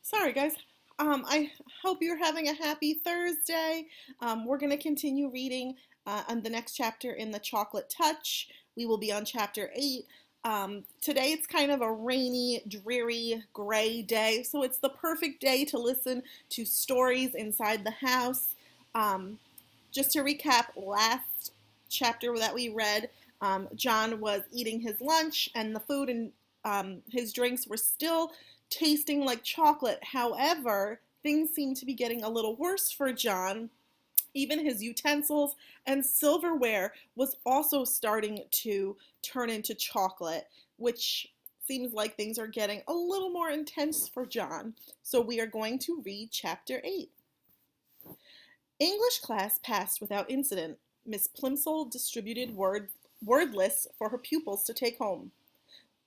Sorry, guys. I hope you're having a happy Thursday. We're going to continue reading on the next chapter in The Chocolate Touch. We will be on chapter 8. Today it's kind of a rainy, dreary, gray day, so it's the perfect day to listen to stories inside the house. Um, just to recap, last chapter that we read, John was eating his lunch, and the food and his drinks were still tasting like chocolate. However, things seem to be getting a little worse for John. Even his utensils and silverware was also starting to turn into chocolate, which seems like things are getting a little more intense for John. So we are going to read chapter 8. English class passed without incident. Miss Plimsoll distributed word lists for her pupils to take home.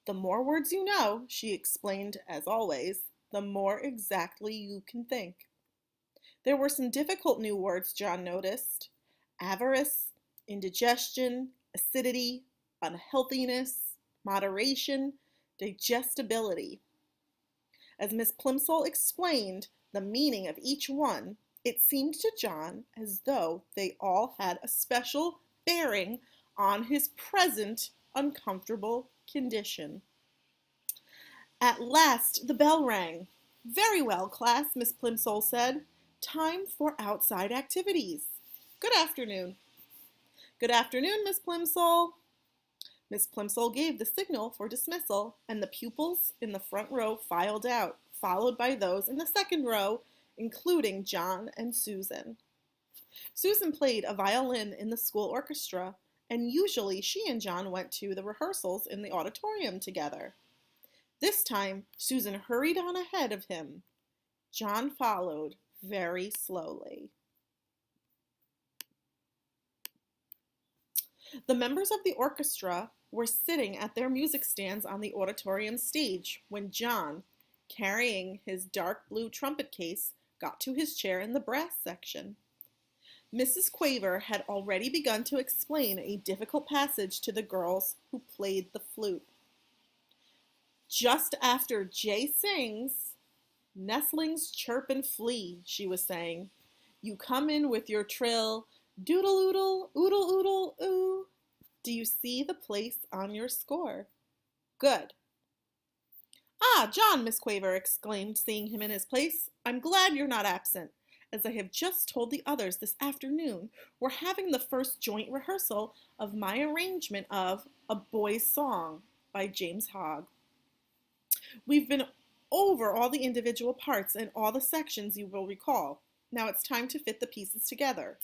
The more words you know, she explained as always, the more exactly you can think. There were some difficult new words John noticed: avarice, indigestion, acidity, unhealthiness, moderation, digestibility. As Miss Plimsoll explained the meaning of each one, it seemed to John as though they all had a special bearing on his present uncomfortable condition. At last the bell rang. "Very well, class," Miss Plimsoll said. "Time for outside activities. Good afternoon." "Good afternoon, Miss Plimsoll." Miss Plimsoll gave the signal for dismissal, and the pupils in the front row filed out, followed by those in the second row, including John and Susan. Susan played a violin in the school orchestra, and usually she and John went to the rehearsals in the auditorium together. This time, Susan hurried on ahead of him. John followed very slowly. The members of the orchestra were sitting at their music stands on the auditorium stage when John, carrying his dark blue trumpet case, got to his chair in the brass section. Mrs. Quaver had already begun to explain a difficult passage to the girls who played the flute. "Just after Jay sings, 'Nestlings chirp and flee,'" she was saying, "you come in with your trill, 'doodle-oodle, oodle-oodle, oo.' Do you see the place on your score? Good." "Ah, John," Miss Quaver exclaimed, seeing him in his place, "I'm glad you're not absent. As I have just told the others this afternoon, we're having the first joint rehearsal of my arrangement of A Boy's Song by James Hogg. We've been over all the individual parts and all the sections, you will recall. Now it's time to fit the pieces together."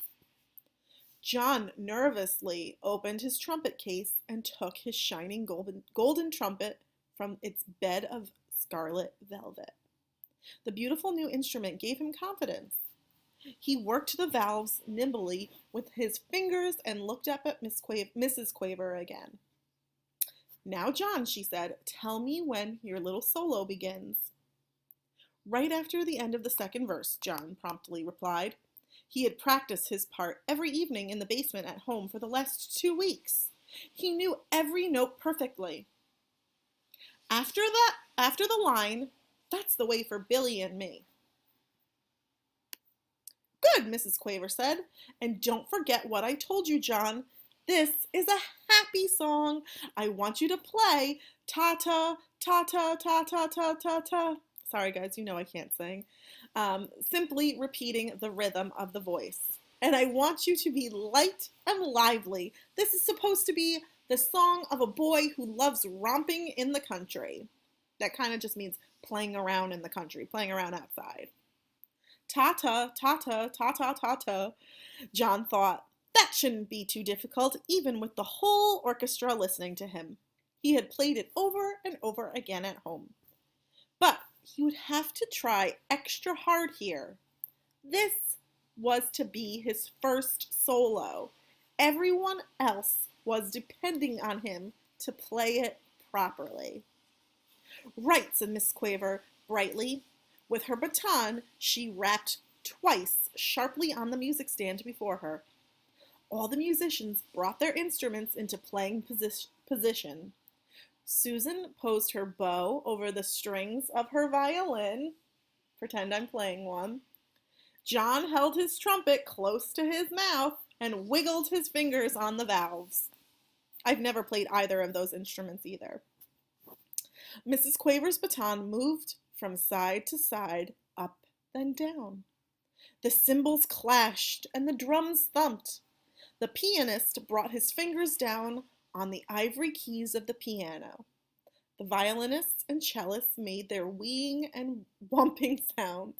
John nervously opened his trumpet case and took his shining golden trumpet from its bed of scarlet velvet. The beautiful new instrument gave him confidence. He worked the valves nimbly with his fingers and looked up at Mrs. Quaver again. "Now, John," she said, "tell me when your little solo begins." "Right after the end of the second verse," John promptly replied. He had practiced his part every evening in the basement at home for the last 2 weeks. He knew every note perfectly. After the line, "That's the way for Billy and me." "Good," Mrs. Quaver said. "And don't forget what I told you, John. This is a happy song. I want you to play ta-ta, ta-ta, ta-ta, ta-ta, ta. Sorry, guys, you know I can't sing. Simply repeating the rhythm of the voice. And I want you to be light and lively. This is supposed to be the song of a boy who loves romping in the country." That kind of just means playing around in the country, playing around outside. "Ta-ta, ta-ta, ta-ta, ta-ta," John thought. That shouldn't be too difficult, even with the whole orchestra listening to him. He had played it over and over again at home. But he would have to try extra hard here. This was to be his first solo. Everyone else was depending on him to play it properly. "Right," said Miss Quaver brightly. With her baton, she rapped twice sharply on the music stand before her. All the musicians brought their instruments into playing position. Susan posed her bow over the strings of her violin. Pretend I'm playing one. John held his trumpet close to his mouth and wiggled his fingers on the valves. I've never played either of those instruments either. Mrs. Quaver's baton moved from side to side, up and down. The cymbals clashed and the drums thumped. The pianist brought his fingers down on the ivory keys of the piano. The violinists and cellists made their weeing and whumping sounds.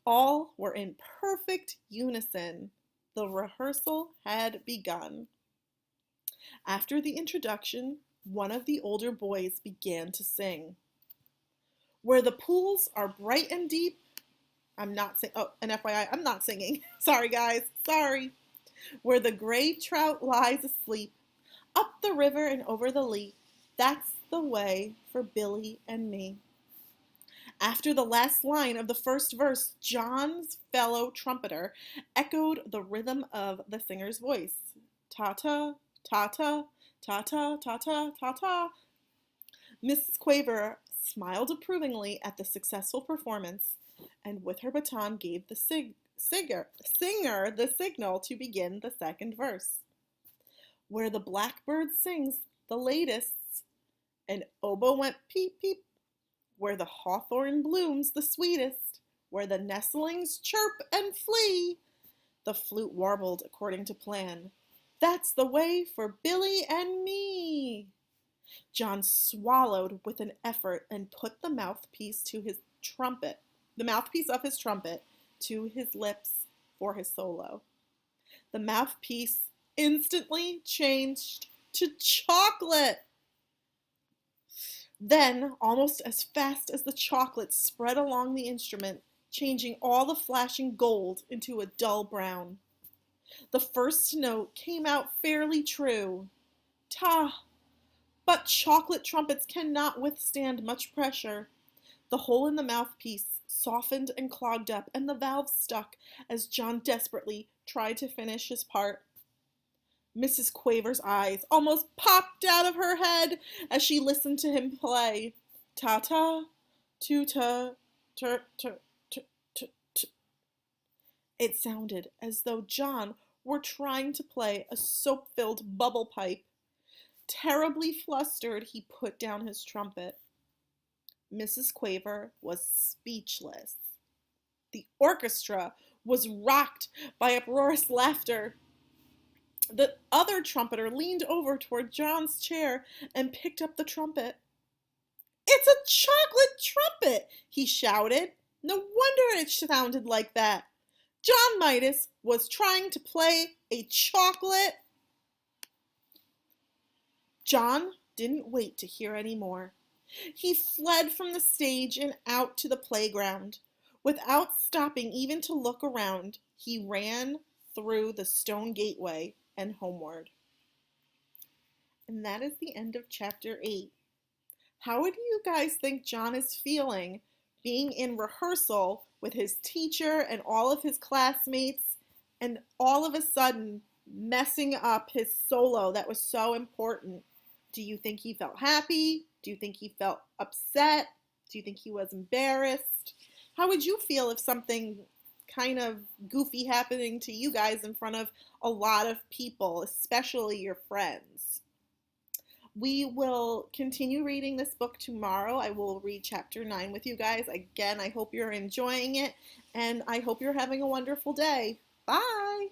All were in perfect unison. The rehearsal had begun. After the introduction, one of the older boys began to sing. Where the pools are bright and deep, I'm not singing. Oh, and FYI, I'm not singing. Sorry, guys. Sorry. Where the gray trout lies asleep, up the river and over the lea, that's the way for Billy and me. After the last line of the first verse, John's fellow trumpeter echoed the rhythm of the singer's voice. Ta-ta, ta-ta, ta-ta, ta-ta, ta-ta. Mrs. Quaver smiled approvingly at the successful performance, and with her baton gave the singer the signal to begin the second verse. Where the blackbird sings the latest, an oboe went peep, peep. Where the hawthorn blooms the sweetest, where the nestlings chirp and flee, the flute warbled according to plan. That's the way for Billy and me. John swallowed with an effort and put the mouthpiece of his trumpet to his lips for his solo. The mouthpiece instantly changed to chocolate. Then, almost as fast as the chocolate spread along the instrument, changing all the flashing gold into a dull brown. The first note came out fairly true. Ta! But chocolate trumpets cannot withstand much pressure. The hole in the mouthpiece softened and clogged up, and the valve stuck as John desperately tried to finish his part. Mrs. Quaver's eyes almost popped out of her head as she listened to him play. Ta-ta, tu-ta, tur-tur-tur-tur. It sounded as though John were trying to play a soap-filled bubble pipe. Terribly flustered, he put down his trumpet. Mrs. Quaver was speechless. The orchestra was rocked by uproarious laughter. The other trumpeter leaned over toward John's chair and picked up the trumpet. "It's a chocolate trumpet!" he shouted. "No wonder it sounded like that. John Midas was trying to play a chocolate." John didn't wait to hear any more. He fled from the stage and out to the playground. Without stopping even to look around, he ran through the stone gateway and homeward. And that is the end of chapter 8. How do you guys think John is feeling being in rehearsal with his teacher and all of his classmates and all of a sudden messing up his solo that was so important? Do you think he felt happy? Do you think he felt upset? Do you think he was embarrassed? How would you feel if something kind of goofy happening to you guys in front of a lot of people, especially your friends? We will continue reading this book tomorrow. I will read chapter 9 with you guys. Again, I hope you're enjoying it, and I hope you're having a wonderful day. Bye!